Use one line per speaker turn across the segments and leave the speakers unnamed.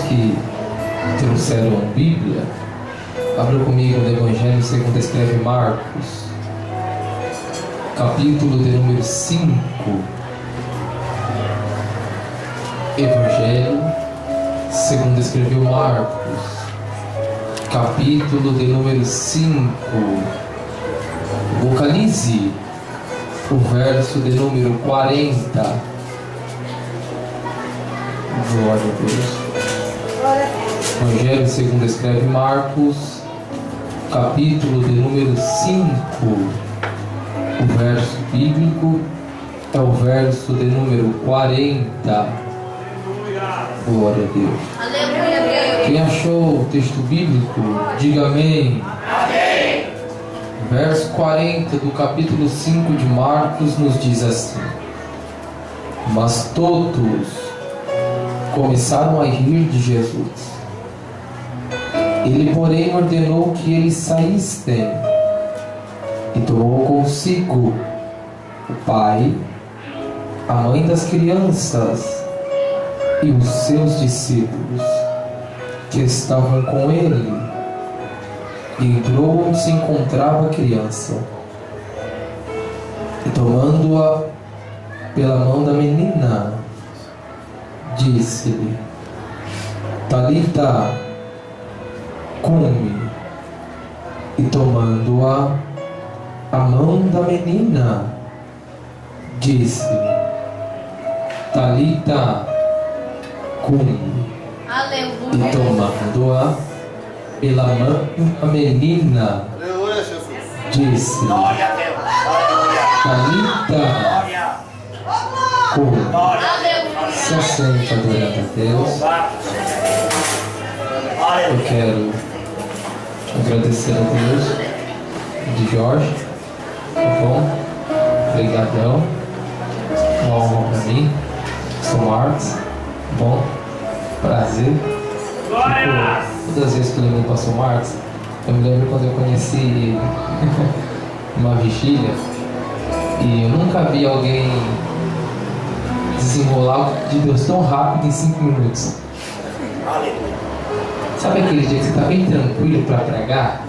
que trouxeram a Bíblia, abra comigo no Evangelho segundo escreve Marcos, capítulo de número 5. Evangelho segundo escreveu Marcos, capítulo de número 5. Vocalize o verso de número 40. Glória a Deus. Evangelho segundo escreve Marcos, capítulo de número 5. O verso bíblico é o verso de número 40. Glória a Deus. Aleluia. Quem achou o texto bíblico, diga amém. Amém. Verso 40 do capítulo 5 de Marcos nos diz assim: mas todos começaram a rir de Jesus. Ele, porém, ordenou que eles saíssem e tomou consigo o pai, a mãe das crianças e os seus discípulos que estavam com ele, e entrou onde se encontrava a criança, e tomando-a pela mão da menina, disse-lhe: Talita, cumi. E tomando-a a mão da menina, disse-lhe: Talita, cumi.
Aleluia.
E tomando-a pela mão da menina, disse: Talita, cumi. Se assenta adorando a Deus. Eu quero agradecer a Deus de Jorge, tá bom? Obrigadão. Uma honra para mim. Sou Marcos, bom? Prazer. Todas as vezes que eu lembro do pastor Marcos, eu me lembro quando eu conheci uma vigília e eu nunca vi alguém desenrolar o de Deus tão rápido em 5 minutos. Sabe aquele dia que você está bem tranquilo para pregar?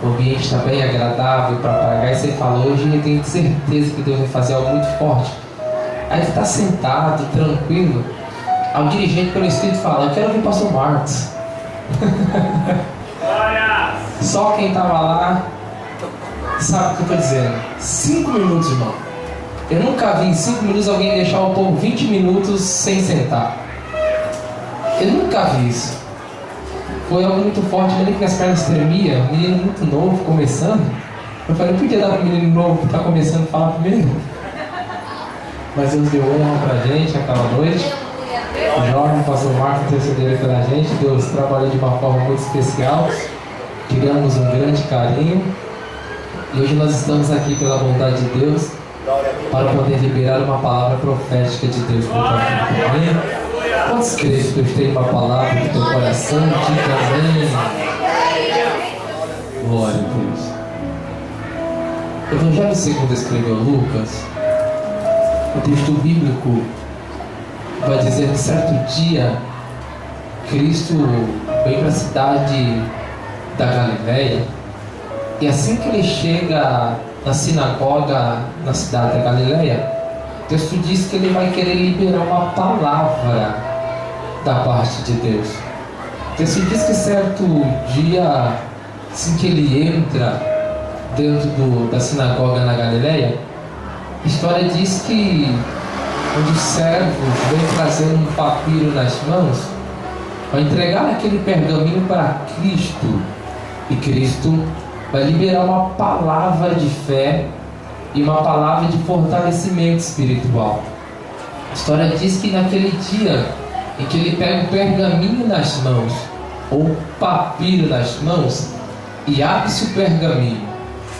O ambiente está bem agradável para pregar e você fala: hoje eu tenho certeza que Deus vai fazer algo muito forte. Aí você está sentado, tranquilo. Aí o dirigente pelo Espírito fala: eu quero ouvir o pastor Marcos. Só quem estava lá sabe o que eu estou dizendo. 5 minutos, irmão. Eu nunca vi em 5 minutos alguém deixar o povo 20 minutos sem sentar. Eu nunca vi isso. Foi algo muito forte. Eu lembro que minhas pernas tremiam. Menino muito novo, começando. Eu falei: não podia dar para um menino novo que está começando a falar primeiro. Mas Deus deu honra para a gente aquela noite. O jovem pastor Marcos intercedeu pela gente. Deus trabalhou de uma forma muito especial. Tivemos um grande carinho. E hoje nós estamos aqui pela bondade de Deus para poder liberar uma palavra profética de Deus para a vida. Amém? Quantos creem que Deus tem uma palavra no teu coração? Diga amém. Glória a Deus. O Evangelho segundo escreveu Lucas, o texto bíblico vai dizer que certo dia Cristo veio para a cidade da Galileia, e assim que ele chega na sinagoga na cidade da Galileia, o texto diz que ele vai querer liberar uma palavra da parte de Deus. O texto diz que certo dia, assim que ele entra dentro da sinagoga na Galileia, a história diz que onde os servos vêm trazendo um papiro nas mãos para entregar aquele pergaminho para Cristo, e Cristo vai liberar uma palavra de fé e uma palavra de fortalecimento espiritual. A história diz que naquele dia em que ele pega o pergaminho nas mãos, ou o papiro nas mãos, e abre-se o pergaminho,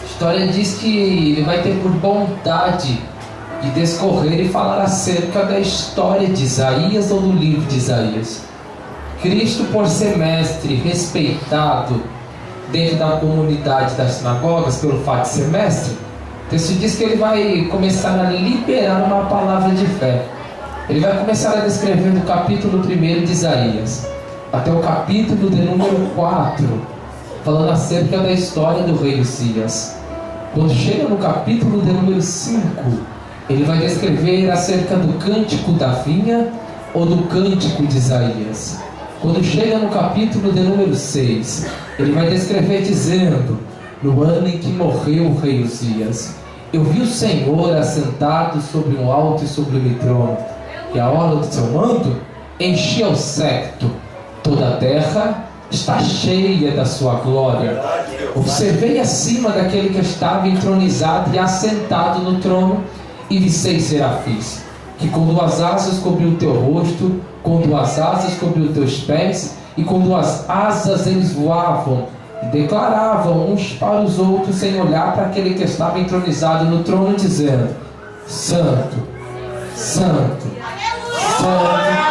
a história diz que ele vai ter por bondade de descorrer e falar acerca da história de Isaías ou do livro de Isaías. Cristo, por ser mestre respeitado dentro da comunidade das sinagogas pelo fato de ser mestre, o texto diz que ele vai começar a liberar uma palavra de fé. Ele vai começar a descrever no capítulo 1 de Isaías. até o capítulo de número 4, falando acerca da história do rei Uzias. Quando chega no capítulo de número 5, ele vai descrever acerca do cântico da vinha ou do cântico de Isaías. Quando chega no capítulo de número 6, ele vai descrever dizendo: no ano em que morreu o rei Uzias, eu vi o Senhor assentado sobre um alto e sublime trono, e a orla do seu manto enchia o séquito. Toda a terra está cheia da sua glória. Observei acima daquele que estava entronizado e assentado no trono, e vi 6 serafins, que com 2 asas cobriu o teu rosto, com 2 asas cobriu os teus pés, e com 2 asas eles voavam, e declaravam uns para os outros, sem olhar para aquele que estava entronizado no trono, dizendo: Santo, Santo, Santo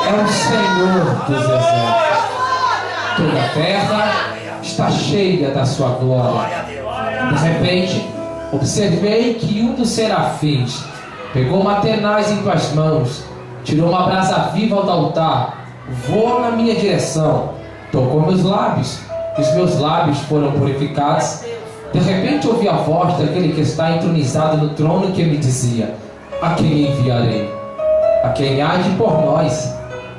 é o Senhor dos exércitos. Toda a terra está cheia da sua glória. De repente, observei que um dos serafins pegou uma tenaz em tuas mãos, tirou uma brasa viva do altar, voou na minha direção, tocou meus lábios, e os meus lábios foram purificados. De repente ouvi a voz daquele que está entronizado no trono, que me dizia: a quem enviarei? A quem há de por nós?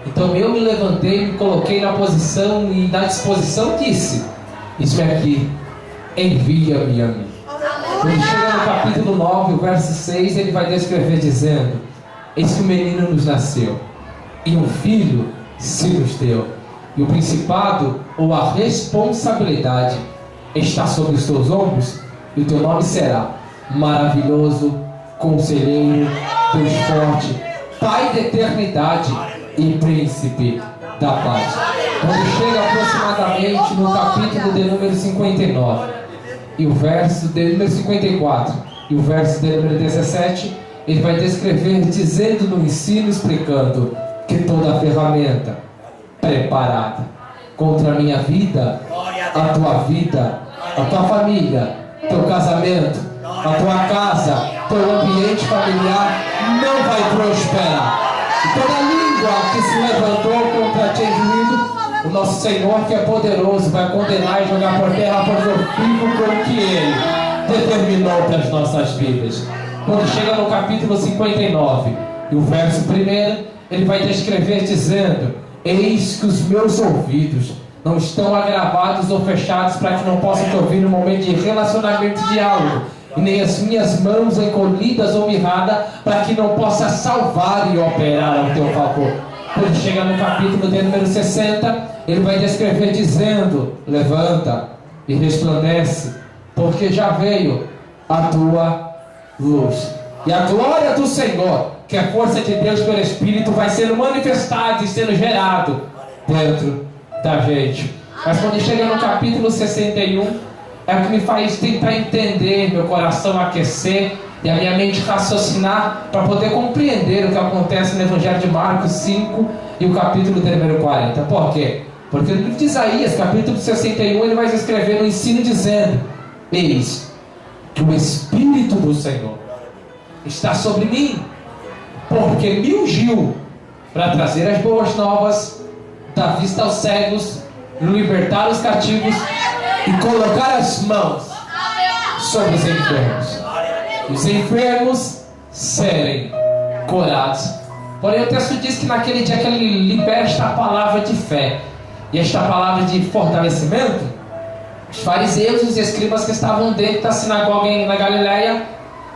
Então eu me levantei, me coloquei na posição e na disposição disse: isso aqui, envia-me a mim. Quando chega no capítulo 9, o verso 6, ele vai descrever dizendo: eis que o menino nos nasceu, e um filho se nos deu, e o principado ou a responsabilidade está sobre os teus ombros, e o teu nome será Maravilhoso, Conselheiro, Deus Forte, Pai da Eternidade e Príncipe da Paz. Quando chega aproximadamente no capítulo de número 59 e o verso de número 54 e o verso de número 17, ele vai descrever dizendo no ensino, explicando que toda a ferramenta preparada contra a minha vida, a tua vida, a tua família, teu casamento, a tua casa, teu ambiente familiar não vai prosperar. E toda língua que se levantou contra ti em juízo, o nosso Senhor, que é poderoso, vai condenar e jogar por terra, porque eu fico com o que Ele determinou para as nossas vidas. Quando chega no capítulo 59 e o verso 1, ele vai descrever dizendo: eis que os meus ouvidos não estão agravados ou fechados para que não possam te ouvir no momento de relacionamento e diálogo, e nem as minhas mãos encolhidas ou mirradas para que não possa salvar e operar ao teu favor. Quando chega no capítulo de número 60, ele vai descrever dizendo: levanta e resplandece, porque já veio a tua luz, e a glória do Senhor, que é a força de Deus pelo Espírito, vai sendo manifestado e sendo gerado dentro da gente. Mas quando chega no capítulo 61, é o que me faz tentar entender, meu coração aquecer e a minha mente raciocinar para poder compreender o que acontece no Evangelho de Marcos 5 e o capítulo de número 40. Por quê? Porque no livro de Isaías, capítulo 61, ele vai escrever no ensino dizendo: eis que o Espírito do Senhor está sobre mim, porque me ungiu para trazer as boas novas, dar vista aos cegos, libertar os cativos e colocar as mãos sobre os enfermos, os enfermos serem curados. Porém o texto diz que naquele dia que ele libera esta palavra de fé e esta palavra de fortalecimento, os fariseus e os escribas que estavam dentro da sinagoga na Galileia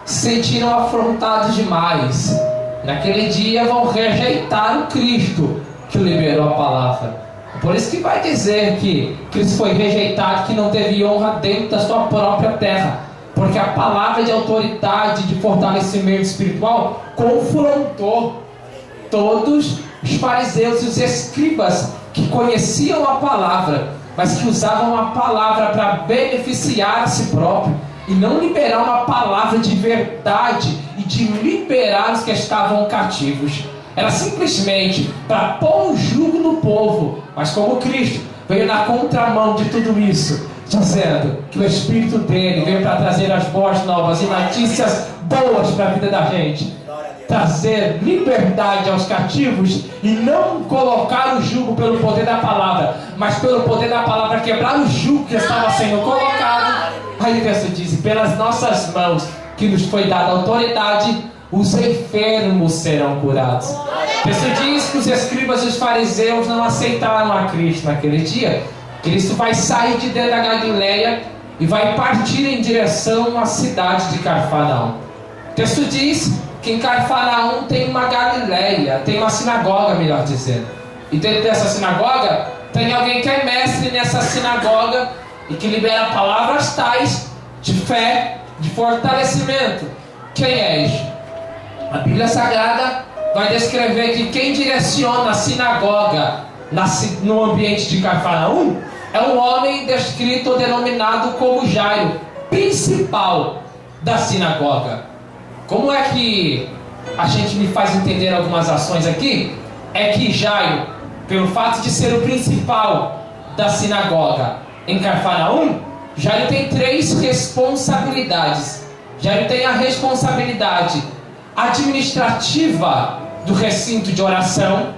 se sentiram afrontados demais. Naquele dia vão rejeitar o Cristo que liberou a palavra. Por isso que vai dizer que Cristo foi rejeitado, que não teve honra dentro da sua própria terra, porque a palavra de autoridade, de fortalecimento espiritual confrontou todos os fariseus e os escribas que conheciam a palavra, mas que usavam a palavra para beneficiar a si próprio e não liberar uma palavra de verdade e de liberar os que estavam cativos. Era simplesmente para pôr um jugo no povo. Mas como Cristo veio na contramão de tudo isso, dizendo que o Espírito dele veio para trazer as boas novas e notícias boas para a vida da gente, trazer liberdade aos cativos e não colocar o jugo pelo poder da palavra, mas pelo poder da palavra quebrar o jugo que estava sendo colocado. Aí o texto diz: pelas nossas mãos que nos foi dada autoridade, os enfermos serão curados. O texto diz que os escribas e os fariseus não aceitaram a Cristo naquele dia. Cristo vai sair de dentro da Galileia e vai partir em direção à cidade de Cafarnaum. O texto diz que em Cafarnaum tem uma Galileia, tem uma sinagoga, melhor dizendo. E dentro dessa sinagoga tem alguém que é mestre nessa sinagoga e que libera palavras tais de fé, de fortalecimento. Quem é este? A Bíblia Sagrada vai descrever que quem direciona a sinagoga no ambiente de Cafarnaum é um homem descrito ou denominado como Jairo, principal da sinagoga. Como é que a gente me faz entender algumas ações aqui? É que Jairo, pelo fato de ser o principal da sinagoga em Cafarnaum, Jairo tem 3 responsabilidades. Jairo tem a responsabilidade administrativa do recinto de oração.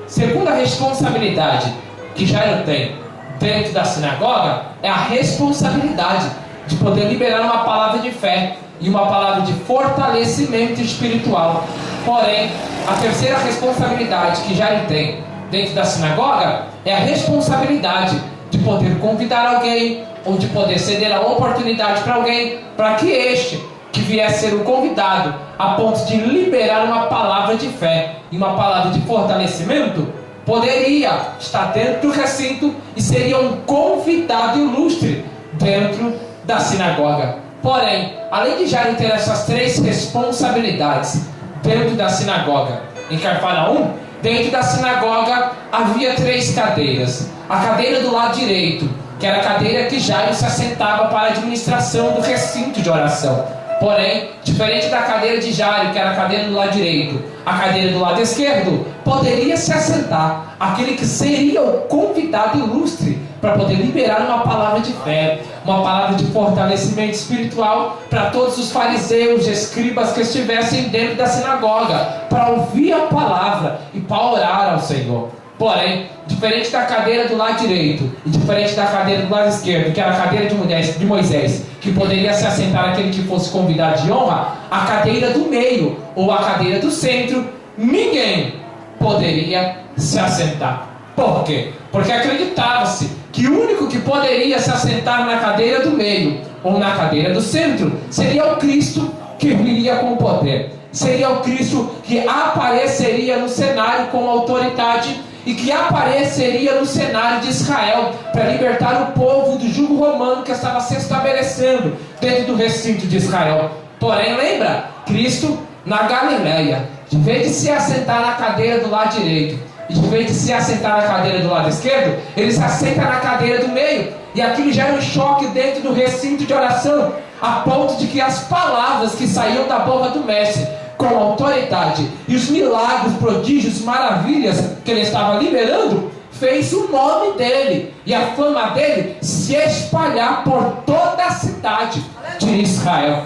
Segunda responsabilidade que Jairo tem dentro da sinagoga é a responsabilidade de poder liberar uma palavra de fé e uma palavra de fortalecimento espiritual. Porém, a terceira responsabilidade que Jairo tem dentro da sinagoga é a responsabilidade de poder convidar alguém ou de poder ceder a oportunidade para alguém, para que este que vier ser o convidado a ponto de liberar uma palavra de fé e uma palavra de fortalecimento, poderia estar dentro do recinto e seria um convidado ilustre dentro da sinagoga. Porém, além de Jairo ter essas 3 responsabilidades dentro da sinagoga em Cafarnaum, dentro da sinagoga havia 3 cadeiras. A cadeira do lado direito, que era a cadeira que Jairo se assentava para a administração do recinto de oração. Porém, diferente da cadeira de Jairo, que era a cadeira do lado direito, a cadeira do lado esquerdo, poderia se assentar aquele que seria o convidado ilustre para poder liberar uma palavra de fé, uma palavra de fortalecimento espiritual para todos os fariseus, escribas que estivessem dentro da sinagoga, para ouvir a palavra e para orar ao Senhor. Porém, diferente da cadeira do lado direito e diferente da cadeira do lado esquerdo, que era a cadeira de Moisés, que poderia se assentar aquele que fosse convidado de honra, a cadeira do meio ou a cadeira do centro, ninguém poderia se assentar. Por quê? Porque acreditava-se que o único que poderia se assentar na cadeira do meio ou na cadeira do centro seria o Cristo que viria com poder. Seria o Cristo que apareceria no cenário com autoridade e que apareceria no cenário de Israel para libertar o povo do jugo romano que estava se estabelecendo dentro do recinto de Israel. Porém, lembra? Cristo na Galileia, de vez de se assentar na cadeira do lado direito e de vez de se assentar na cadeira do lado esquerdo, ele se assenta na cadeira do meio. E aquilo gera um choque dentro do recinto de oração, a ponto de que as palavras que saíam da boca do mestre com autoridade e os milagres, prodígios, maravilhas que ele estava liberando, fez o nome dele e a fama dele se espalhar por toda a cidade de Israel.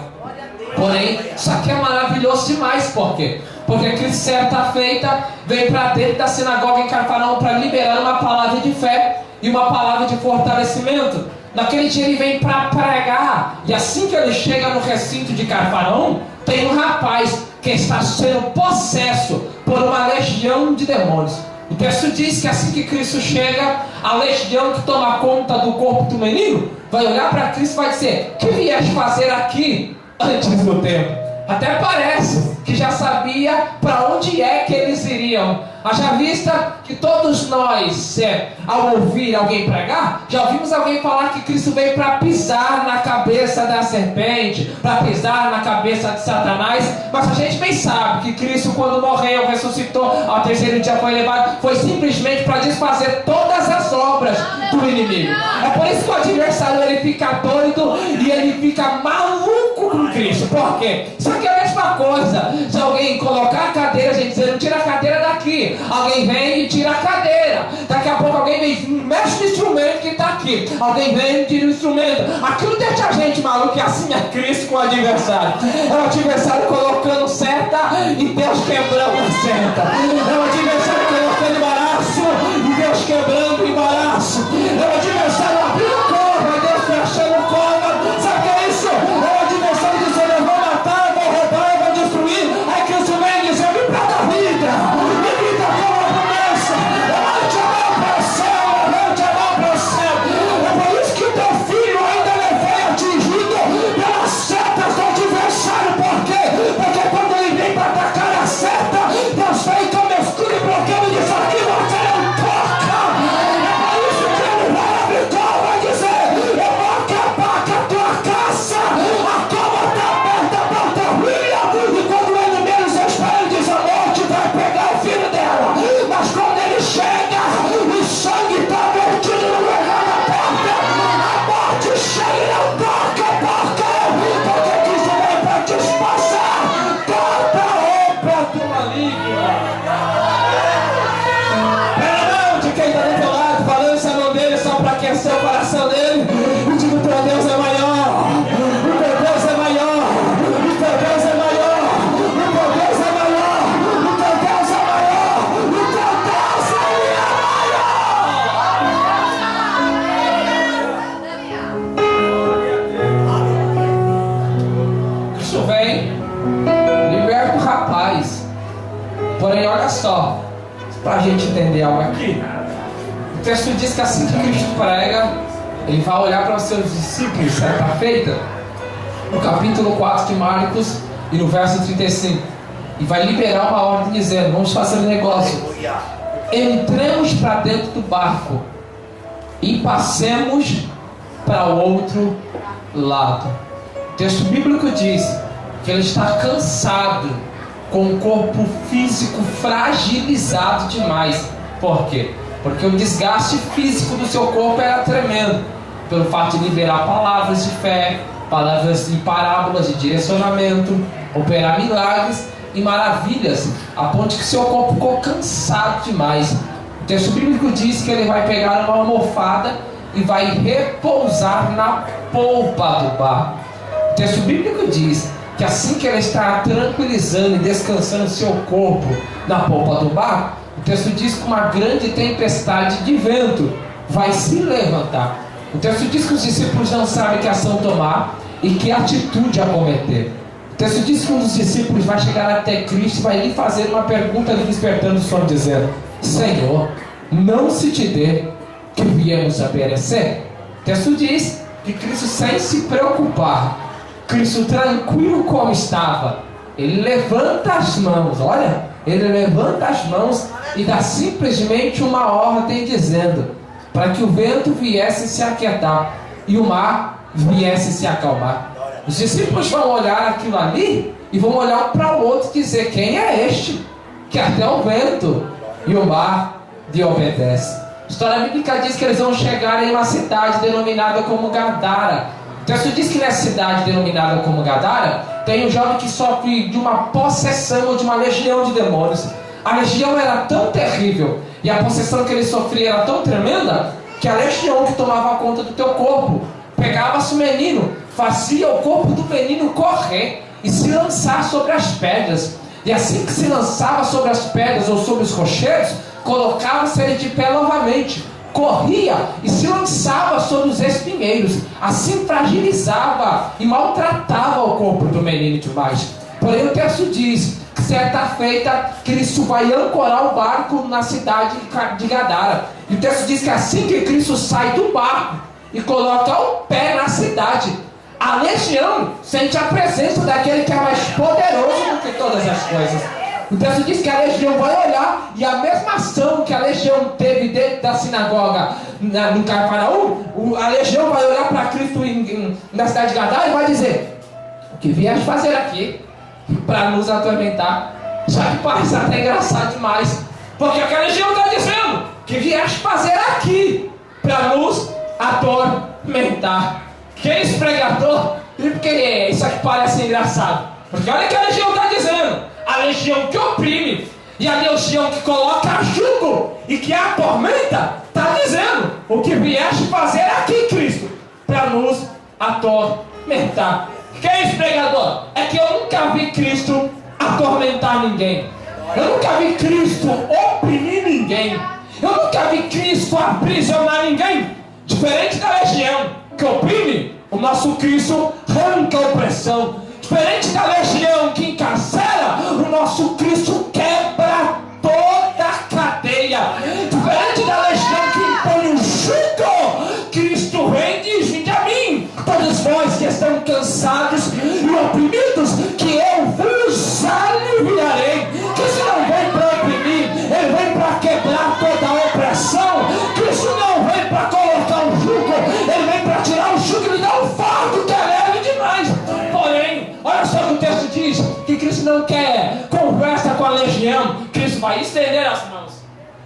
Porém, isso aqui é maravilhoso demais. Por quê? Porque Cristo, certa feita, veio para dentro da sinagoga em Cafarnaum para liberar uma palavra de fé e uma palavra de fortalecimento. Naquele dia ele vem para pregar, e assim que ele chega no recinto de Cafarnaum, tem um rapaz que está sendo possesso por uma legião de demônios. O texto diz que assim que Cristo chega, a legião que toma conta do corpo do menino vai olhar para Cristo e vai dizer: "O que vieste fazer aqui antes do tempo?" Até parece que já sabia para onde é que eles iriam. Haja vista que todos nós, ao ouvir alguém pregar, já ouvimos alguém falar que Cristo veio para pisar na cabeça da serpente, para pisar na cabeça de Satanás. Mas a gente bem sabe que Cristo, quando morreu, ressuscitou, ao terceiro dia foi levado, foi simplesmente para desfazer todas as obras do inimigo. É por isso que o adversário ele fica doido e ele fica maluco com Cristo. Por quê? Isso aqui é a mesma coisa. Se alguém colocar a cadeira, a gente diz: "Não tira a cadeira daqui." Alguém vem e tira a cadeira. Daqui a pouco alguém vem, mexe no instrumento que está aqui. aqui. Alguém vem e tira o instrumento. Aquilo deixa a gente maluco, e assim é Cristo com o adversário. É o adversário colocando seta e Deus quebrando a seta. É o adversário colocando embaraço e Deus quebrando o embaraço. É o adversário abrindo cova e Deus fechando cova. Sabe o que é isso? É o adversário dizendo: eu vou matar, eu vou roubar, eu vou destruir. Aí Cristo vem e diz: eu vim para dar vida. E vida como a promessa. Eu vou te amar para o céu, eu vou te amar para o céu. É por isso que o teu filho ainda não foi atingido pelas setas do adversário. Por quê? Porque quando ele vem para atacar a seta, Deus vem como escudo e bloqueio e diz: aqui você não toca. É por isso que ele vai abrir cova, vai dizer: eu vou acabar com a tua caça. A cova está aberta para a tua filha. E quando ele menos espera, ele diz: a morte vai pegar o filho dela. Mas quando ele chega, o sangue está vertido no lugar da porta. A morte chega e não toca, porque Cristo vem para te espaçar toda obra do maligno. Pela mão de quem está do teu lado, balança a mão dele só para aquecer o coração dele. E diga: o teu Deus é maior. O teu Deus é maior. O teu Deus é maior. O teu Deus é maior. O teu Deus é maior. O teu Deus é maior. Cristo vem, liberta o rapaz. Porém, olha só, para a gente entender algo aqui. O texto diz que assim que Cristo prega, ele vai olhar para os seus discípulos certa feita, no capítulo 4 de Marcos e no verso 35, e vai liberar uma ordem dizendo: vamos fazer um negócio. Entremos para dentro do barco e passemos para o outro lado. O texto bíblico diz que ele está cansado, com o corpo físico fragilizado demais. Por quê? Porque o desgaste físico do seu corpo era tremendo, pelo fato de liberar palavras de fé, palavras de parábolas, de direcionamento, operar milagres e maravilhas, a ponto que seu corpo ficou cansado demais. O texto bíblico diz que ele vai pegar uma almofada e vai repousar na polpa do barco. O texto bíblico diz que assim que ele está tranquilizando e descansando seu corpo na polpa do barco, o texto diz que uma grande tempestade de vento vai se levantar. O texto diz que os discípulos não sabem que ação tomar e que atitude acometer. O texto diz que um dos discípulos vai chegar até Cristo e vai lhe fazer uma pergunta, lhe despertando o sono, dizendo: Senhor, não se te dê que viemos a perecer? O texto diz que Cristo, sem se preocupar, Cristo tranquilo como estava, ele levanta as mãos, olha, ele levanta as mãos e dá simplesmente uma ordem dizendo para que o vento viesse se aquietar e o mar viesse se acalmar. Os discípulos vão olhar aquilo ali e vão olhar um para o outro e dizer: quem é este que até o vento e o mar lhe obedecem? A história bíblica diz que eles vão chegar em uma cidade denominada como Gadara. O texto diz que nessa cidade denominada como Gadara tem um jovem que sofre de uma possessão ou de uma legião de demônios. A legião era tão terrível e a possessão que ele sofria era tão tremenda que a legião que tomava conta do teu corpo pegava-se o menino, fazia o corpo do menino correr e se lançar sobre as pedras. E assim que se lançava sobre as pedras ou sobre os rochedos, colocava-se ele de pé novamente, corria e se lançava sobre os espinheiros. Assim fragilizava e maltratava o corpo do menino demais. Porém o texto diz que certa feita Cristo vai ancorar o barco na cidade de Gadara. E o texto diz que assim que Cristo sai do barco e coloca o pé na cidade, a legião sente a presença daquele que é mais poderoso do que todas as coisas. O texto diz que a legião vai olhar e a mesma ação que a legião teve dentro da sinagoga no Cafarnaum, a legião vai olhar para Cristo na cidade de Gadara e vai dizer: o que vieste fazer aqui para nos atormentar? Já que parece até engraçado demais, porque a legião está dizendo: que vieste fazer aqui para nos atormentar. Que é esse pregador? Porque isso aqui parece engraçado, porque olha o que a legião está dizendo: a legião que oprime e a legião que coloca jugo e que atormenta está
está dizendo: o que vieste fazer aqui, Cristo, para nos atormentar. Que é isso, pregador? É que eu nunca vi Cristo atormentar ninguém. Eu nunca vi Cristo oprimir ninguém. Eu nunca vi Cristo aprisionar ninguém. Diferente da legião que oprime, o nosso Cristo arranca a opressão. Diferente da legião que encarcera, o nosso Cristo quebra toda a cadeia. Diferente da legião que impõe o jugo, Cristo vem e diz: vinde a mim, todos vós que estão cansados e oprimidos, que eu vos aliviarei. Cristo não vem para oprimir, Ele vem para quebrar toda a opressão. Cristo não vem para colocar um jugo, Ele vem para tirar o jugo e lhe dar um fardo que é leve demais. Porém, olha só o que o texto diz: que Cristo não quer conversa com a legião. Cristo vai estender as mãos.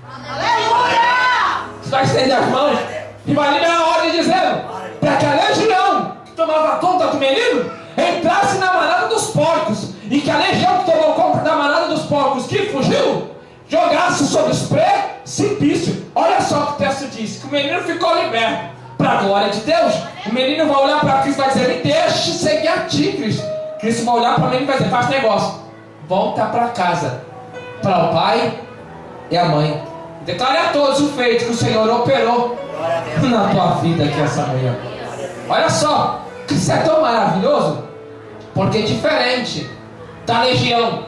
Aleluia! Cristo vai estender as mãos e vai liberar a ordem dizendo para que a legião que tomava conta do menino entrasse na manada dos porcos, e que a legião que tomou conta da manada dos porcos que fugiu jogasse sobre os precipícios. Olha só o que o texto diz: que o menino ficou liberto para a glória de Deus. O menino vai olhar para Cristo e vai dizer: me deixe seguir a ti, Cristo. Cristo vai olhar para o menino e vai dizer: faz negócio, volta para casa, para o pai e a mãe. Declare a todos o feito que o Senhor operou na tua vida aqui essa manhã. Olha só, isso é tão maravilhoso, porque é diferente da legião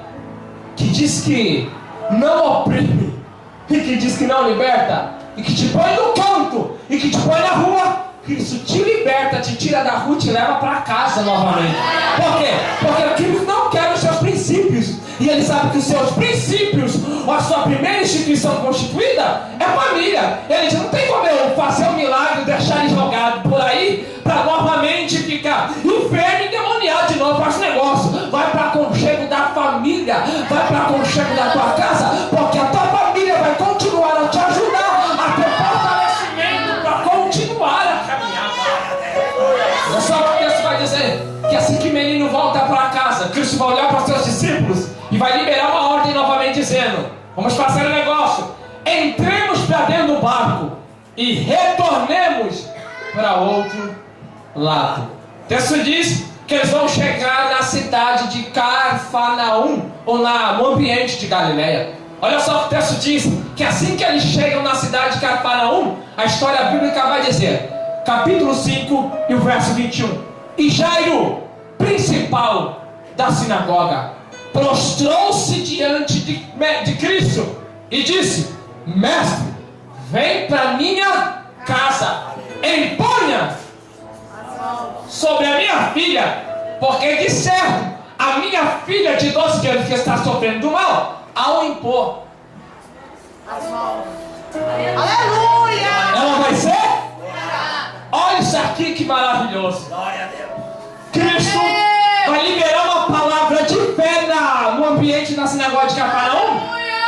que diz que não oprime, e que diz que não liberta, e que te põe no canto, e que te põe na rua. Cristo te liberta, te tira da rua e te leva para casa novamente. Por quê? Porque Cristo não quer os seus princípios, e Ele sabe que os seus princípios, a sua primeira instituição constituída é família. Ele diz: não tem como eu fazer um milagre, deixar ele jogado por aí para novamente ficar enfermo e endemoniado de novo. Faz negócio, vai para aconchego da família, vai para aconchego da tua casa, porque a tua família vai continuar a te ajudar a ter fortalecimento para continuar a caminhar. Olha só o que Cristo vai dizer: que assim que o menino volta para casa, Cristo vai olhar para os seus discípulos e vai liberar uma ordem novamente dizendo: vamos fazer um negócio, entremos para dentro do barco e retornemos para outro lado. O texto diz que eles vão chegar na cidade de Cafarnaum, ou no ambiente de Galileia. Olha só o que o texto diz: que assim que eles chegam na cidade de Cafarnaum, a história bíblica vai dizer, capítulo 5 e o verso 21: e Jairo, principal da sinagoga, prostrou-se diante de Cristo e disse: mestre, vem para minha casa, imponha sobre a minha filha, porque de certo a minha filha de 12 anos que está sofrendo do mal, ao impor as mãos, aleluia, ela vai ser. Olha isso aqui que maravilhoso. Cristo vai liberar uma palavra de fé no ambiente da sinagoga de Cafarnaum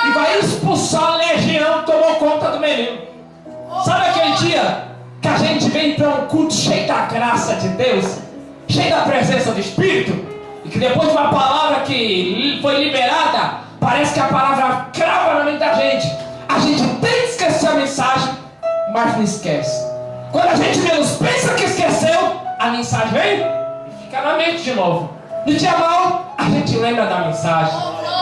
e vai expulsar a legião que tomou conta do menino. Sabe aquele dia que a gente vem para um culto cheio da graça de Deus, cheio da presença do Espírito, e que depois de uma palavra que foi liberada, parece que a palavra crava na mente da gente. A gente tem que esquecer a mensagem, mas não esquece. Quando a gente menos pensa que esqueceu, a mensagem vem e fica na mente de novo. No dia mau, a gente lembra da mensagem.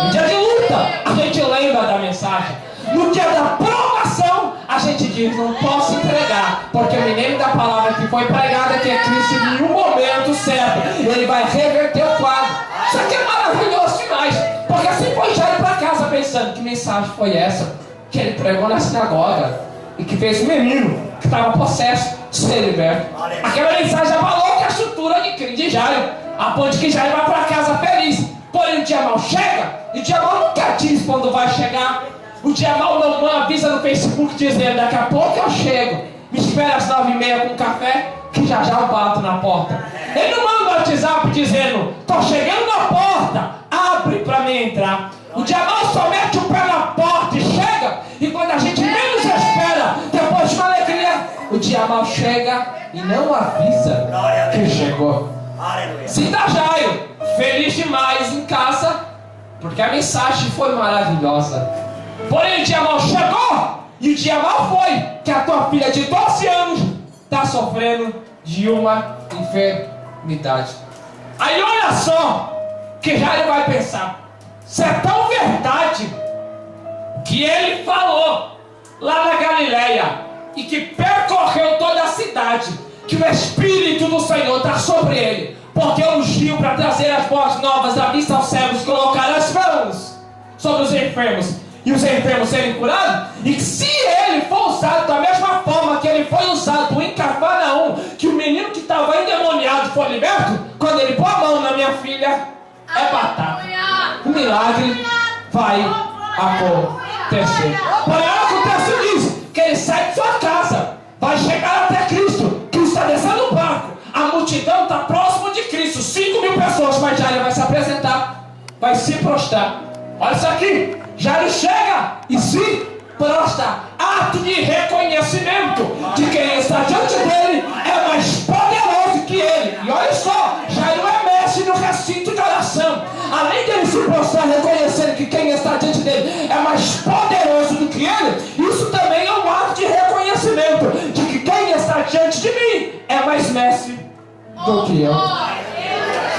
No dia de luta, a gente lembra da mensagem. No dia da provação, a gente diz: não posso entregar, porque eu me lembro da palavra que foi pregada, que é Cristo, em um momento certo Ele vai reverter o quadro. Isso aqui é maravilhoso demais, porque assim foi Jairo para casa pensando: que mensagem foi essa que ele pregou na sinagoga e que fez o menino que estava possesso ser liberto? Aquela mensagem abalou a estrutura de Jairo, a ponto que Jairo vai para casa feliz. Porém o dia mau chega, e o dia mau nunca diz quando vai chegar. O dia mau não avisa no Facebook dizendo: daqui a pouco eu chego, me espera às 9h30 com café, que já eu bato na porta. Ele não manda um WhatsApp dizendo: tô chegando na porta, abre para mim entrar. O dia mau só mete o pé na porta e chega, e quando a gente menos espera, depois de uma alegria, o dia mau chega e não avisa que chegou. Sinta Jairo feliz demais em casa, porque a mensagem foi maravilhosa. Porém o dia mau chegou E o dia mal foi que a tua filha de 12 anos está sofrendo de uma enfermidade. Aí olha só que Jairo vai pensar. Se é tão verdade que ele falou lá na Galileia e que percorreu toda a cidade, que o Espírito do Senhor está sobre ele, porque ungiu para trazer as boas novas da vista aos cegos, colocar as mãos sobre os enfermos e os enfermos serem curados, e que se ele for usado da mesma forma que ele foi usado em Cafarnaum, que o menino que estava endemoniado foi liberto, quando ele pôr a mão na minha filha, é batata. O milagre vai acontecer. Porém, olha o que o texto diz, que ele sai de sua casa, vai chegar até Cristo, que está descendo o barco, a multidão está próximo de Cristo, 5.000 pessoas, mas Jairo vai se apresentar, vai se prostrar. Olha isso aqui, Jairo chega e se prostra, ato de reconhecimento de quem está diante dele é mais poderoso que ele. E olha só, Jairo é mestre no recinto de oração. Além de ele se prostrar reconhecendo que quem está diante dele é mais poderoso do que ele, isso também é um ato de reconhecimento de que quem está diante de mim é mais mestre do que eu.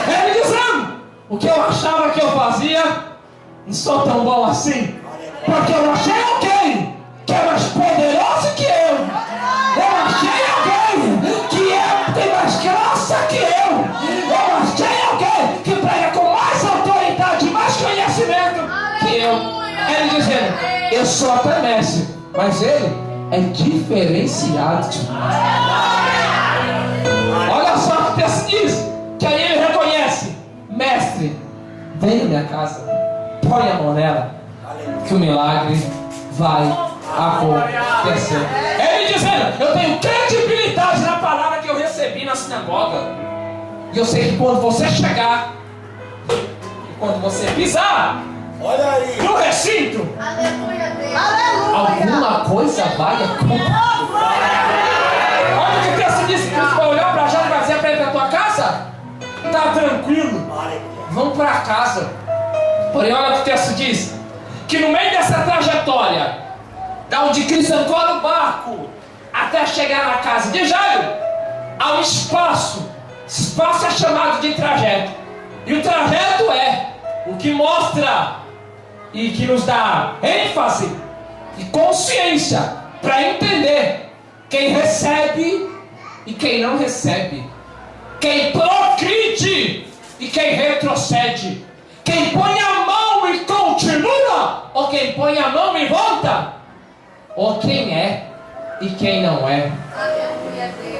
Ele dizendo, o que eu achava que eu fazia, não sou tão bom assim, porque eu achei alguém que é mais poderoso que eu. Eu achei alguém que tem mais graça que eu achei alguém que prega com mais autoridade, mais conhecimento que eu. Ele dizendo, eu sou até mestre, mas ele é diferenciado demais. Olha só o que o texto diz, que aí ele reconhece, mestre, vem na minha casa, põe a mão nela, que o milagre vai acontecer. Ele dizendo, eu tenho credibilidade na palavra que eu recebi na sinagoga, e eu sei que quando você chegar, e quando você pisar no recinto, alguma coisa vai acontecer. Olha o que o texto diz, que você vai olhar para já e vai dizer para ele, para tua casa, tá tranquilo, vamos para casa. Porém, olha o que o texto diz, que no meio dessa trajetória, da onde Cristo entrou no barco, até chegar na casa de Jairo, há um espaço. Esse espaço é chamado de trajeto. E o trajeto é o que mostra e que nos dá ênfase e consciência para entender quem recebe e quem não recebe, quem progride e quem retrocede, quem põe a mão e continua, ou quem põe a mão e volta, ou quem é e quem não é.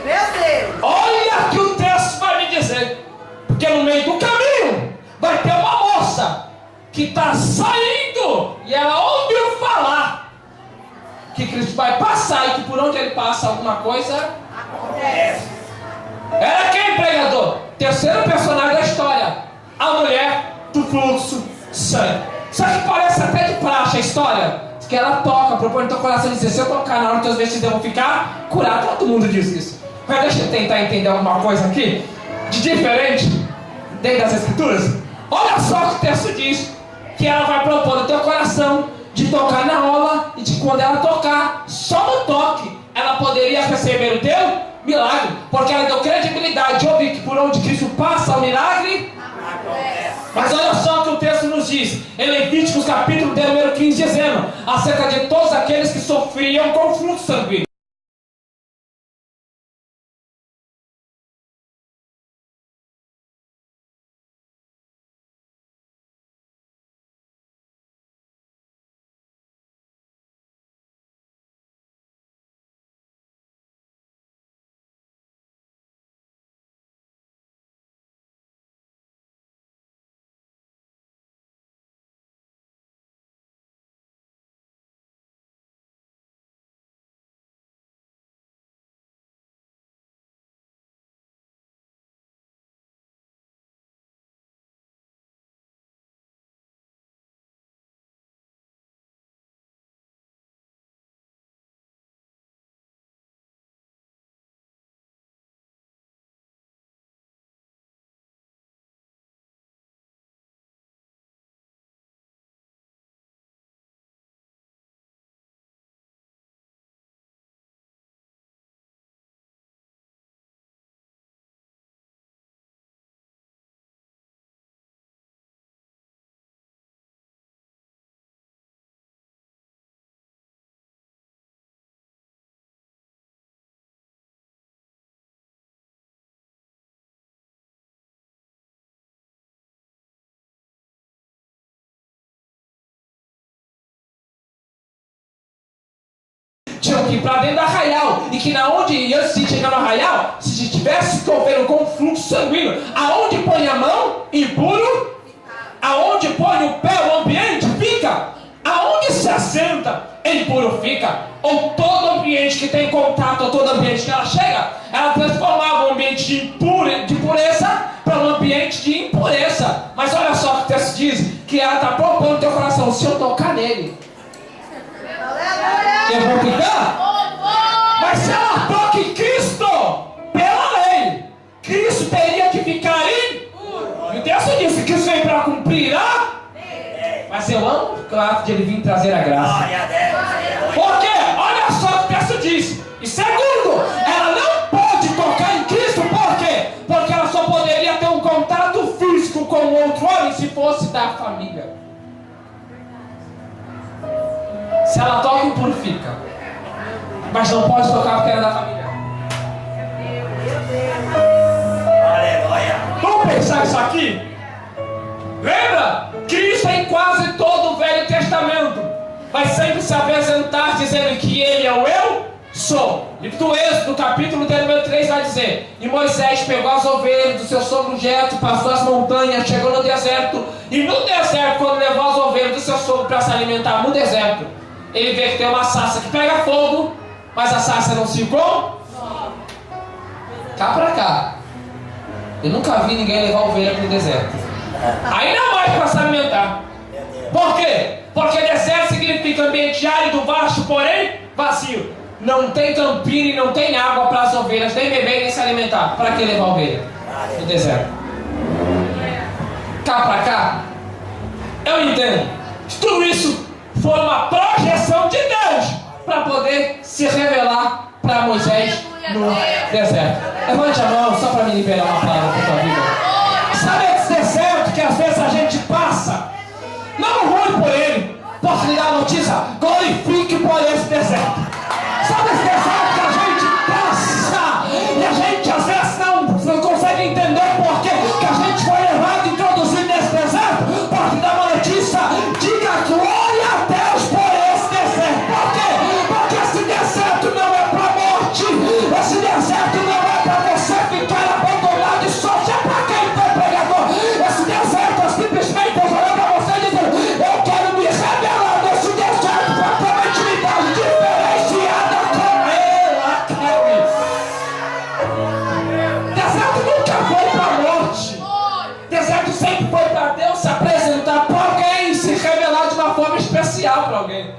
Meu Deus!
Olha que o texto vai me dizer, porque no meio do caminho vai ter uma moça que está saindo e ela ouviu falar que Cristo vai passar e que por onde ele passa alguma coisa acontece. Era quem, pregador? Terceiro personagem da história, a mulher do fluxo de sangue. Só que parece até de praxe a história, que ela toca, propõe no teu coração e dizer, se eu tocar na hora que teus vestidos vão ficar curados. Todo mundo diz isso. Mas deixa eu tentar entender alguma coisa aqui de diferente dentro das escrituras. Olha só o que o texto diz, que ela vai propor no teu coração de tocar na orla, e de quando ela tocar, só no toque ela poderia receber o teu milagre, porque ela deu credibilidade de ouvir que por onde Cristo passa o milagre acontece. Mas olha só o que o texto nos diz em Levíticos capítulo número 15, dizendo acerca de todos aqueles que sofriam com fluxo sanguíneo. aqui para dentro do arraial, e que na onde, antes de chegar no arraial, se tivesse chovendo com fluxo sanguíneo, aonde põe a mão, impuro, aonde põe o pé, o ambiente fica, aonde se assenta, impuro fica. Ou todo ambiente que tem contato, ou todo ambiente que ela chega, ela transformava o ambiente de pureza para um ambiente de impureza. Mas olha só o que o texto diz, que ela está propondo no teu coração: se eu tocar nele, eu vou ficar. Mas se ela toca em Cristo, pela lei, Cristo teria que ficar impuro. E o texto diz que Cristo veio para cumprir a... Mas eu amo o ato de ele vir trazer a graça. Por quê? Olha só o que o texto diz. E segundo, ela não pode tocar em Cristo. Por quê? Porque ela só poderia ter um contato físico com o outro homem se fosse da família. Se ela toca, impurifica. Mas não pode tocar porque era da família. Vamos pensar isso aqui? Lembra? Cristo em quase todo o Velho Testamento vai sempre se apresentar dizendo que Ele é o eu sou. Livro do Êxodo, capítulo número 3 vai dizer: e Moisés pegou as ovelhas do seu sogro Jetro, passou as montanhas, chegou no deserto. E no deserto, quando levou as ovelhas do seu sogro para se alimentar no deserto, ele vê que tem uma sarça que pega fogo, mas a sarça não se come. Cá pra cá. Eu nunca vi ninguém levar ovelha para o deserto. Ainda mais para se alimentar. Por quê? Porque deserto significa ambiente árido, vasto, porém vazio. Não tem campina e não tem água para as ovelhas nem beber nem se alimentar. Para que levar ovelha no deserto? Cá pra cá. Eu entendo que tudo isso foi uma projeção de Deus para poder se revelar para Moisés no deserto. Levante a mão só para me liberar uma palavra para a tua vida. Sabe esse deserto que às vezes a gente passa? Não ruim por ele. Posso lhe dar a notícia? Glorifique por esse deserto. Sabe esse deserto que a gente passa e a gente às vezes não consegue entender por quê que a gente foi levado e introduzido nesse deserto? Pode dar uma notícia. Diga glória a Deus por esse deserto. Por quê? Porque esse deserto não é para morte. Esse deserto não é para você ficar abandonado e só. É para quem foi pregador. Esse deserto é simplesmente Deus olhando para você e dizendo: eu quero me revelar nesse deserto para ter uma intimidade diferenciada com ela. Deserto nunca foi para a morte. Deserto sempre foi para Deus se apresentar para alguém e se revelar de uma forma especial para alguém.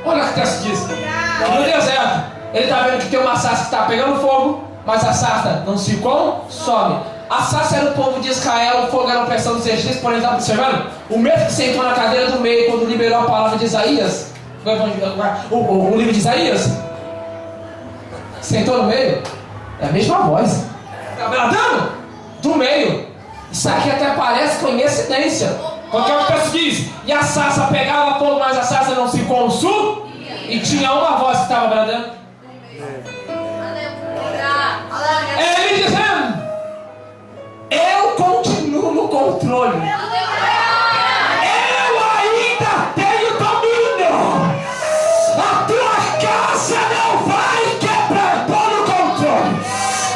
Olha o que o texto diz. No deserto, ele está vendo que tem uma sarça que está pegando fogo, mas a sarça não se consome. A sarça era o povo de Israel, o fogo era a opressão dos egípcios. Por exemplo, observando o mesmo que sentou na cadeira do meio quando liberou a palavra de Isaías, o livro de Isaías, sentou no meio, é a mesma voz. Está bradando? Do meio. Isso aqui até parece coincidência, porque o texto diz: e a sarça pegava fogo, mas a sarça não se consumia. E tinha uma voz que estava bradando. Ele dizendo: eu continuo no controle. Eu ainda tenho domínio. A tua casa não vai quebrar. Estou no controle.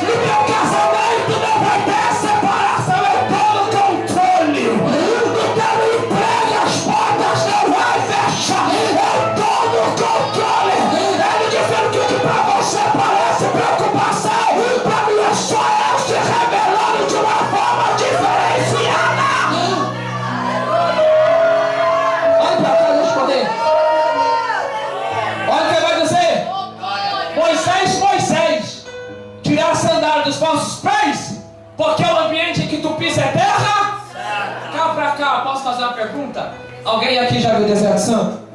No meu casamento não vai ter separação. Eu estou no controle. No teu emprego as portas não vai fechar. Eu estou no controle. Ele dizendo que o que para você parece preocupação, para mim é só eu se revelando de uma forma diferenciada. Olha para cá, deixa eu responder. Olha o que ele vai dizer: Moisés, tirar a sandália dos vossos pés, porque o ambiente em que tu pisa é terra. Cá pra cá, posso fazer uma pergunta? Alguém aqui já viu o deserto santo?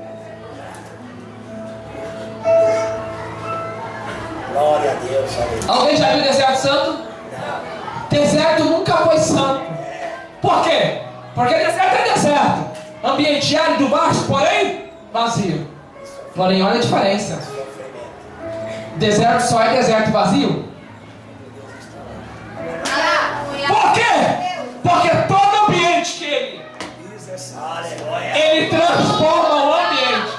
Glória a Deus.
Alguém já viu o deserto santo? Deserto nunca foi santo. Por quê? Porque deserto é deserto. Ambiente árido, baixo, porém vazio. Porém, olha a diferença. Deserto só é deserto vazio. Por quê? Porque todo ambiente que ele transforma o ambiente.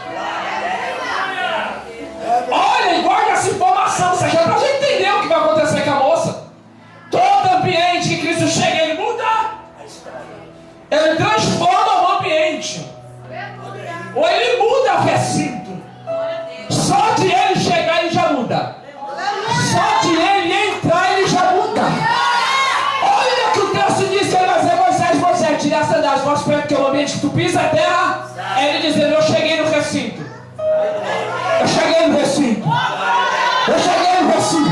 Eu cheguei no recinto.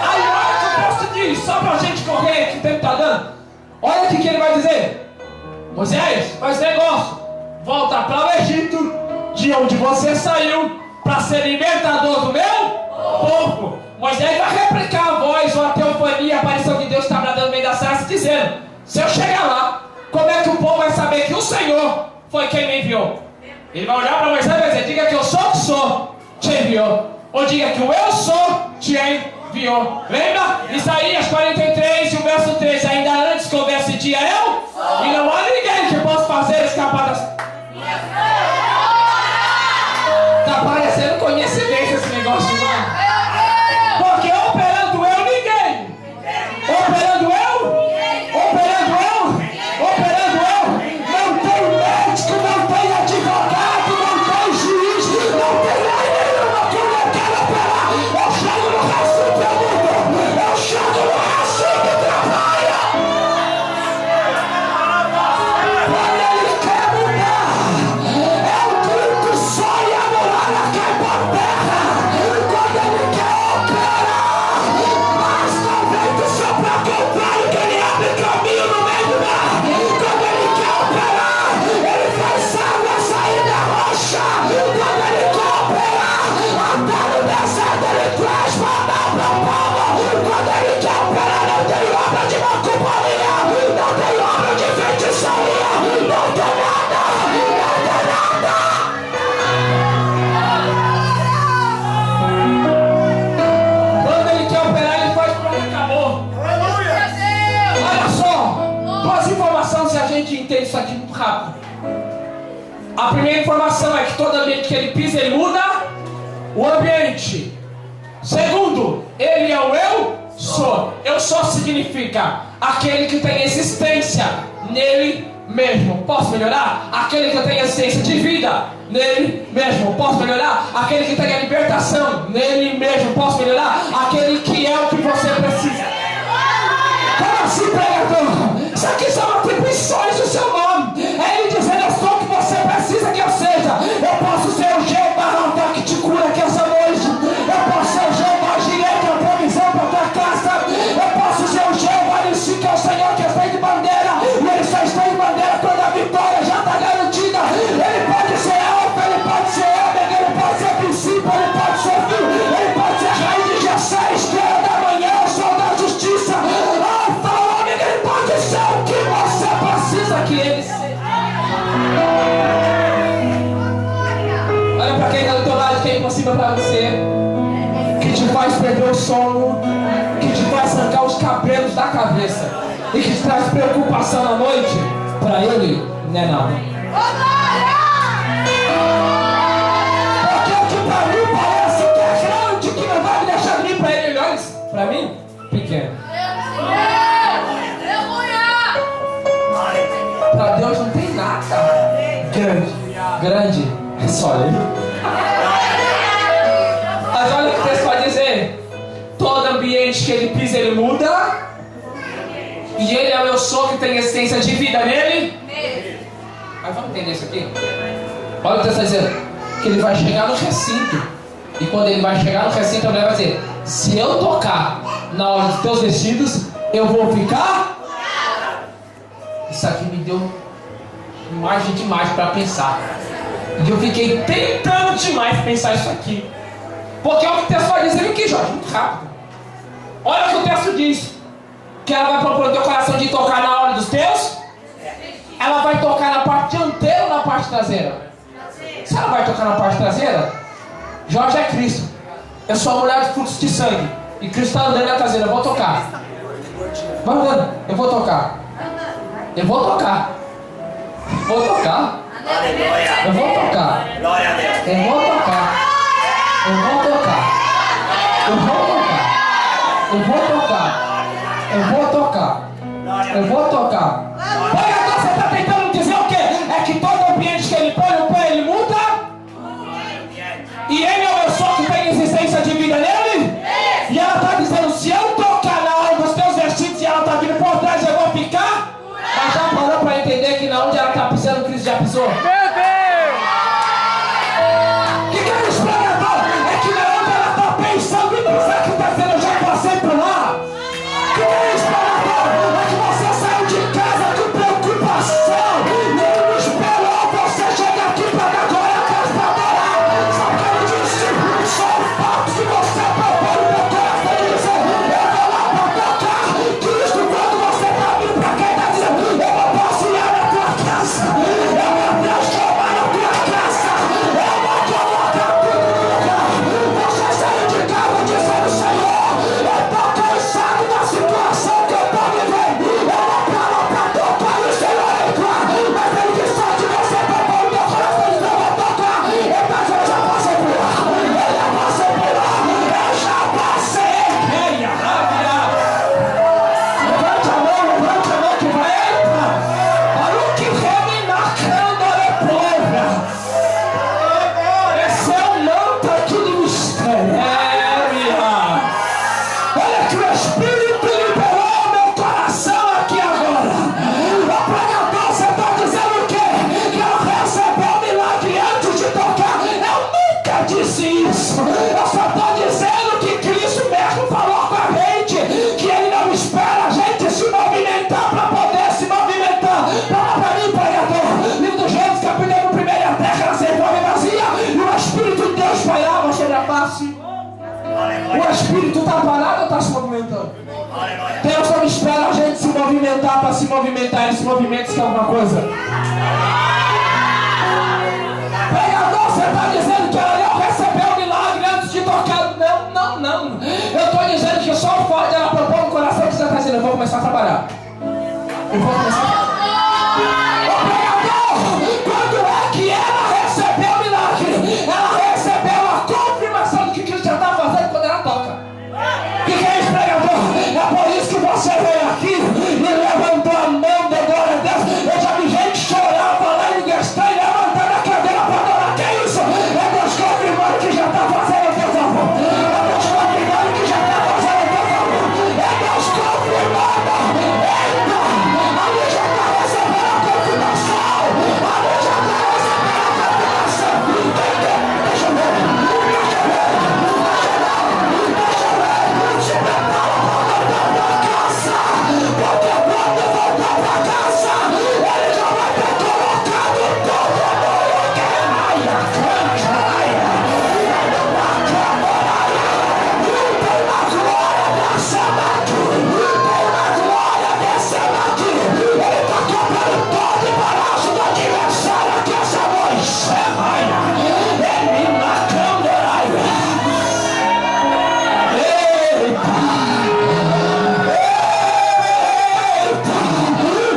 Aí olha o que o texto diz, só pra gente correr, que o tempo tá dando. Olha o que ele vai dizer. Moisés, faz negócio. Volta para o Egito, de onde você saiu, para ser libertador do meu povo. Moisés vai replicar a voz ou a teofania, a aparição de Deus está bradando no meio da sarça, dizendo: se eu chegar lá, como é que o povo vai saber que o Senhor foi quem me enviou? Ele vai olhar para Moisés e vai dizer: diga que eu sou o que sou, te enviou. Ou diga que o eu sou, te enviou. Lembra? Isaías 43 e o verso 3. Ainda antes que houvesse dia eu, e não há ninguém que possa fazer escapar das... Tá parecendo coincidência esse negócio, mano. Porque operando eu, ninguém. Operando eu. Não tem médico, não tem advogado, não tem juiz, não tem lei nenhuma que eu não quero operar. Eu chego no recinto, eu mudo. Eu chego no recinto e trabalho. Quando ele quer mudar, eu grito só e a muralha cai por terra. Quando ele quer operar, basta o vento soprar contrário que ele abre caminho no meio do mar. Quando ele quer operar, ele faz água sair da rocha. Quando ele quer operar, até no deserto ele traz maná para o povo. Quando ele quer operar, não tem obra de macumbaria, não tem obra de feitiçaria, não tem nada, Quando ele quer operar, ele faz para ele acabou. Olha só, duas informações se a gente entende isso aqui muito rápido. A primeira informação é que todo ambiente que ele pisa, ele muda o ambiente. Segundo, ele é o eu sou. Eu sou significa aquele que tem existência nele mesmo. Posso melhorar? Aquele que tem existência de vida nele mesmo. Posso melhorar? Aquele que tem a libertação nele mesmo. Posso melhorar? Aquele que é o que você precisa. Como assim, pregador? Isso aqui são atribuições do seu nome. É ele dizendo: eu sou o que você precisa que eu seja. Eu posso ser o Jeová que te cura aqui essa noite. Eu posso ser o Jeová Jireh, que é a provisão para a tua casa. Eu posso ser o Jeová Nissi, que é o Senhor que está de bandeira. E ele só está de bandeira quando a vitória já está garantida. Ele pode ser alfa, ele pode ser ômega, ele pode ser princípio, ele pode ser fim, ele pode ser raiz de Jessé, estrela da manhã, o sol da justiça. Alfa, ômega, ele pode ser o que você precisa que ele seja. Olha para quem está do teu lado, quem é impossível para você, que te faz perder o sono, que te faz arrancar os cabelos da cabeça e que te traz preocupação na noite. Para ele, não é nada. Porque o que para mim parece que é grande, que não vai me deixar vir, para ele, olha isso, para mim, pequeno. Para Deus não tem nada grande, é só ele. Mas olha o que o texto vai dizer: todo ambiente que ele pisa, ele muda. E ele é o eu sou, que tem essência de vida nele. Mas vamos entender isso aqui? Olha o que o texto vai dizer: que ele vai chegar no recinto. E quando ele vai chegar no recinto, a mulher vai dizer: se eu tocar na hora dos teus vestidos, eu vou ficar. Isso aqui me deu margem demais para pensar. E eu fiquei tentando demais pensar isso aqui. Porque é o que o texto vai dizer aqui, Jorge, muito rápido. Olha o que o texto diz: que ela vai propor no teu coração de tocar na hora dos teus. Ela vai tocar na parte dianteira ou na parte traseira? Se ela vai tocar na parte traseira, Jorge é Cristo. Eu sou a mulher de fluxo de sangue. E Cristo está andando na traseira. Eu vou tocar. Vai andando. Eu vou tocar. Eu vou tocar. Vou tocar. Eu vou tocar. Eu vou tocar. Eu vou tocar. Eu vou tocar. Eu vou tocar. Eu vou tocar. Eu vou tocar. Pregador, você está tentando dizer o quê? É que todo ambiente que ele põe o pé, ele muda? E ele é o eu sou, que tem existência de vida nele? E ela está dizendo: se eu tocar na hora dos teus vestidos e ela está vindo por trás, eu vou ficar? Mas já parou para entender que na onde ela está pisando, Cristo já pisou? Meu Deus! espírito está parado ou está se movimentando? Deus não espera a gente se movimentar para se movimentar. Ele se movimenta se é alguma coisa. Pregador, você está dizendo que ela não recebeu o milagre antes de tocar? Não. Eu estou dizendo que só o fato de ela propor no coração que você está dizendo, eu vou começar a trabalhar. Eu vou começar a trabalhar. Ô pregador, quando é que ela recebeu o milagre? Ela recebeu a confirmação do que Cristo já está fazendo quando ela toca. O que é isso, pregador? É por isso que você veio aqui e levantou a mão da glória a Deus. Eu já vi gente chorar, falar em gastão e levantar a cadeira para adorar. Que é isso? É Deus confirmando que já está fazendo o teu favor. É Deus confirmando que já está fazendo o teu favor. É Deus confirmando. Eita! Ali já está recebendo a confirmação. Ali já está recebendo a confirmação. Deixa eu ver. Se prepara para voltar para casa. Porque quando voltar para casa, ele já vai ter colocado todo mundo que é maia, cantaia. Tem uma glória descendo aqui. Tem uma glória descendo aqui. Ele está quebrando todo embaraço do adversário aqui essa noite. É maia. Ele na cantaia. Eita!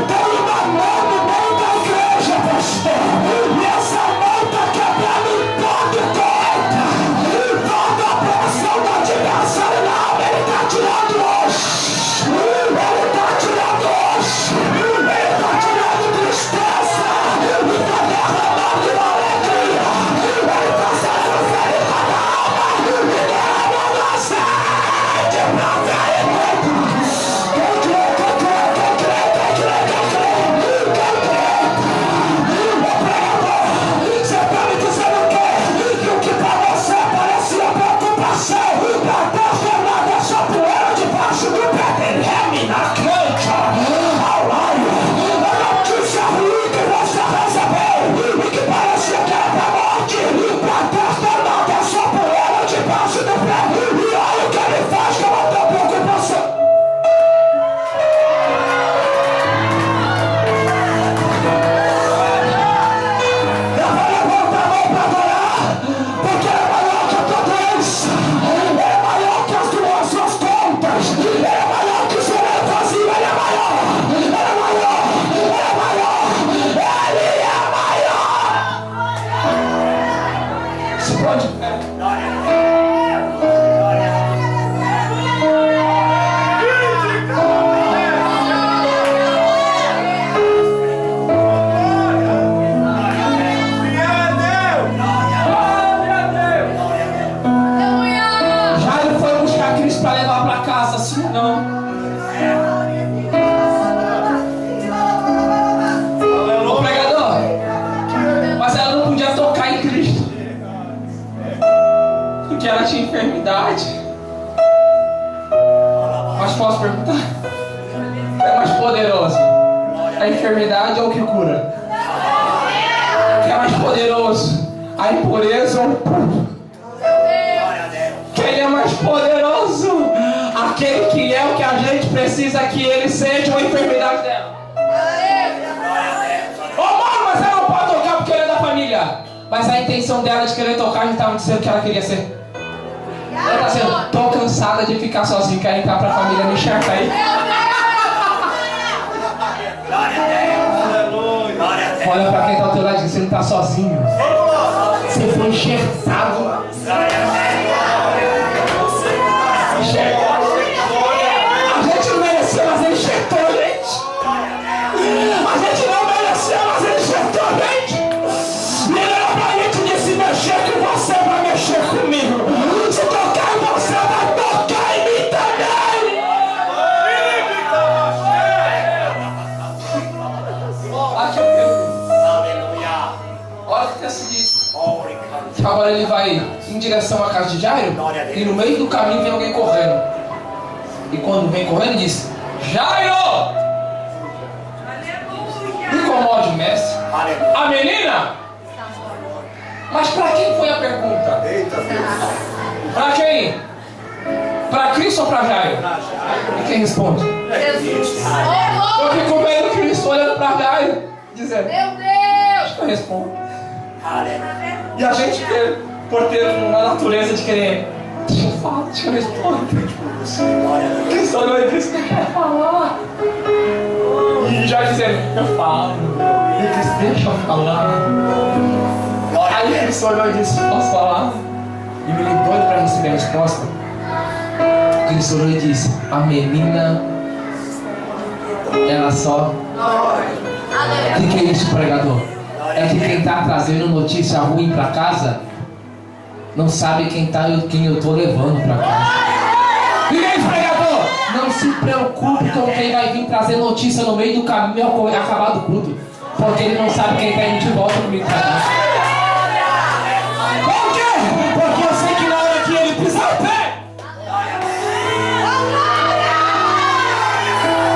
Tem uma mão no meio da igreja, pastor. E essa mão está quebrando todo coita. Toda a pressão do adversário na alma, ele está tirando hoje. Ele está tirando hoje. Ele está tirando tristeza. E está derramando alegria. Ele está sendo ferido na alma. E derramando a sede pra ver. Quem crê? Ô pregador, você está me dizendo o quê? Que o que para você parecia preocupação, para Deus não é nada, é só poeira debaixo do pé dele. É na cancha, ao raio, a notícia ruim que você recebeu, e que parecia que era para morte, para Deus não é nada, é só poeira debaixo do pé. E olha o que ele faz com a tua preocupação. Eu vou levantar a mão para adorar, porque ele é maior que a tua doença, ele é maior que as suas contas, ele é maior que o seu vazio, ele é maior, ele é maior, ele é maior, ele é maior. Se pode? Jairo foi buscar Cristo para levar para casa, sim ou não? Ô pregador, mas ela não podia tocar em Cristo, porque ela tinha enfermidade. Mas posso perguntar? É mais poderoso a enfermidade ou o que cura? O que é mais poderoso? A impureza ou o puro? Quem é mais poderoso? Aquele que é o que a gente precisa que ele seja, ou a enfermidade dela. Ô mano, mas ela não pode tocar porque ele é da família. Mas a intenção dela de querer tocar, a gente estava dizendo que ela queria ser. Ela está dizendo, tô cansada de ficar sozinha, quero entrar pra família, me enxerga aí. Olha pra quem tá ao teu lado, você não tá sozinho. Você foi enxertado. A gente não mereceu, mas ele enxertou a gente. A gente não mereceu, mas ele enxertou a gente. E ele olhou pra gente e disse, mexer com você vai mexer comigo. Se tocar em você vai tocar em mim também. Aqui eu pergunto. Olha o que se diz. Que agora ele vai em direção à casa de Jairo, e no meio do caminho vem alguém correndo. E quando vem correndo, diz: Jairo! Incomode o mestre. A menina? Mas para quem foi a pergunta?
Eita Deus.
Para quem? Jairo? E quem responde?
Jesus.
Eu fico vendo Cristo olhando para Jairo, dizendo:
Meu Deus.
eu respondo. E a gente, por ter uma natureza de querer, deixa eu falar, deixa eu responder. Cristo olhou e disse: não quer falar. E já dizendo: eu falo. E ele disse: deixa eu falar. Aí Cristo olhou e disse: posso falar? E me ligou doido para receber a resposta. Cristo olhou e disse: a menina, ela só. O que é isso, pregador? É que quem está trazendo notícia ruim para casa não sabe quem eu estou levando para casa. E aí, pregador? Não se preocupe com quem vai vir trazer notícia no meio do caminho e acabar do culto, porque ele não sabe quem está indo de volta comigo para casa. Por quê? Porque eu sei que na hora que ele pisar o pé,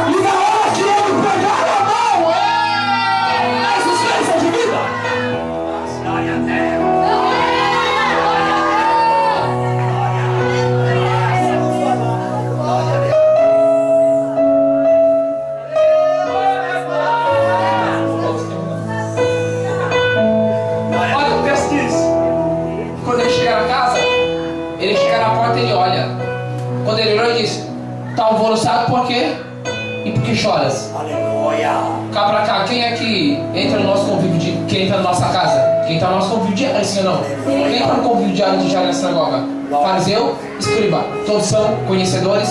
e na hora que ele pegar a mão, é existência de vida.
Glória a Deus.
Olha o texto diz: quando ele chegar na casa, ele chega na porta e ele olha. Quando ele olhou, ele disse: tá alvoroçado por quê? E por que choras?
Aleluia.
Cá pra cá, quem é que entra no nosso convívio quem entra na nossa casa? Quem está no nosso convívio diário, sim ou não? Quem está no convívio diário de na sinagoga? Fariseu, escriba. Todos são conhecedores.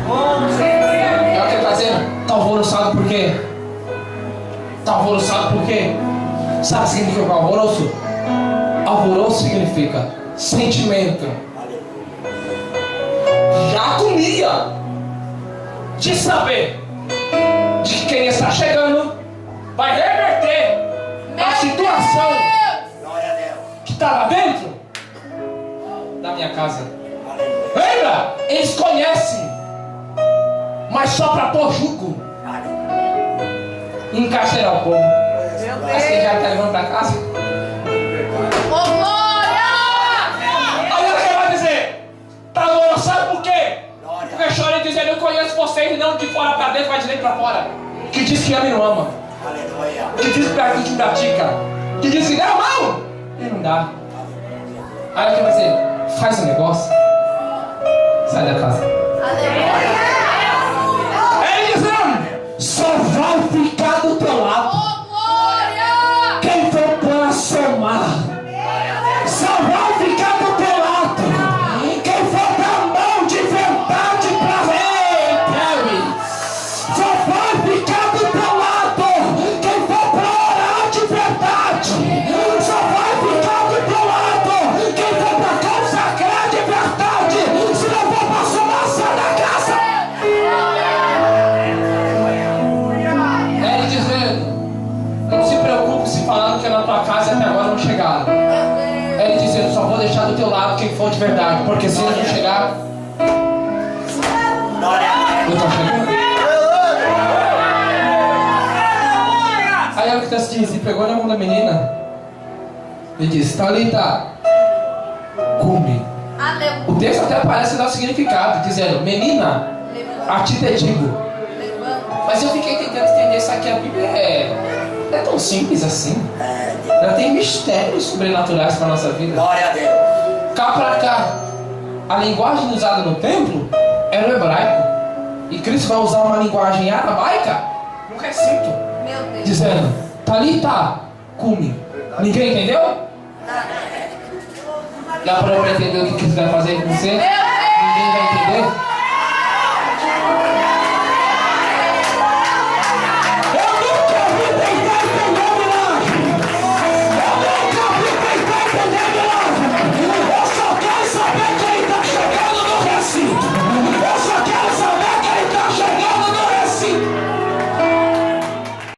É o que ele está dizendo. Tá alvoroçado por quê? Tá alvoroçado por quê? Sabe o que significa alvoroço? Alvoroço significa sentimento de agonia, de saber de que quem está chegando vai reverter a situação
Glória a Deus.
que está lá dentro da minha casa. Lembra? Eles conhecem, mas só para pôr jugo e encarcerar o povo. Mas quem já está levando para casa?
Ô, glória!
Olha o que ele vai dizer. Tá alvoroçado por quê? Porque chora dizendo: eu conheço vocês, e não de fora para dentro, mas de dentro para fora. Que diz que ama e não ama.
Aleluia.
Que diz que pratica. Que diz que dá a mão e não dá. Aí o que vai dizer? Faz um negócio, sai da casa. Ele dizendo: só vai ficar do teu lado
Ô, glória!
quem for para somar. Só vai ficar do teu lado quem for dar mão de verdade pra ele. Só vai ficar do teu lado quem for pra orar de verdade. Só vai ficar do teu lado quem for pra consagrar de verdade. Se não for pra somar, sai da casa. Ele dizendo: não se preocupe se falando que é na tua casa e até agora não chegaram. Ele dizendo: só vou deixar do teu lado quem for de verdade, porque se eles não chegar,
Glória a Deus.
eu tô chegando. Aí o que Deus diz? E pegou na mão da menina e disse: Thalita, come. O texto até parece dar o significado, dizendo: menina, a ti te digo. Mas eu fiquei tentando entender isso aqui. A Bíblia é tão simples assim. Ela tem mistérios sobrenaturais para a nossa vida.
Glória a Deus.
Cá pra cá, a linguagem usada no templo era o hebraico. E Cristo vai usar uma linguagem aramaica no recinto,
Meu Deus.
dizendo: Thalita, come. Ninguém entendeu? Já parou para entender o que Cristo vai fazer com você?
Meu